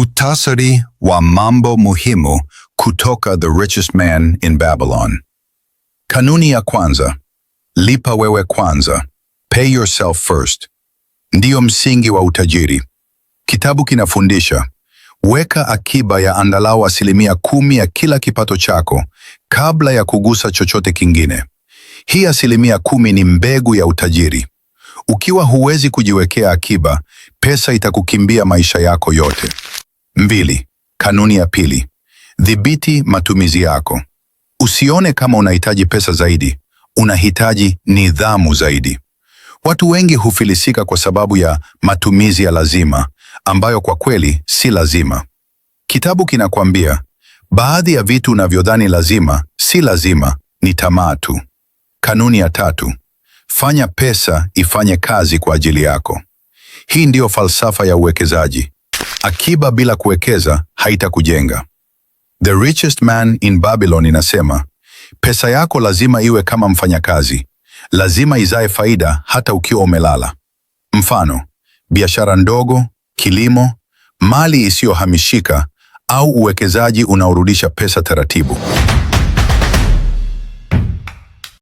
Muhtasari wa mambo muhimu kutoka The Richest Man in Babylon. Kanuni ya kwanza: lipa wewe kwanza, pay yourself first, ndiyo msingi wa utajiri. Kitabu kinafundisha, weka akiba ya angalau 10% ya kila kipato chako kabla ya kugusa chochote kingine. Hii 10% ni mbegu ya utajiri. Ukiwa huwezi kujiwekea akiba, pesa itakukimbia maisha yako yote. 2. Kanuni ya pili: dhibiti matumizi yako. Usione kama unahitaji pesa zaidi, unahitaji nidhamu zaidi. Watu wengi hufilisika kwa sababu ya matumizi ya lazima, ambayo kwa kweli si lazima. Kitabu kinakwambia, baadhi ya vitu unavyodhani lazima, si lazima, ni tamaa tu. Kanuni ya tatu: fanya pesa ifanye kazi kwa ajili yako. Hii ndiyo falsafa ya uwekezaji. Akiba bila kuwekeza haitakujenga. The Richest Man in Babylon inasema, pesa yako lazima iwe kama mfanyakazi, lazima izae faida hata ukiwa umelala. Mfano, biashara ndogo, kilimo, mali isiyohamishika au uwekezaji unaorudisha pesa taratibu.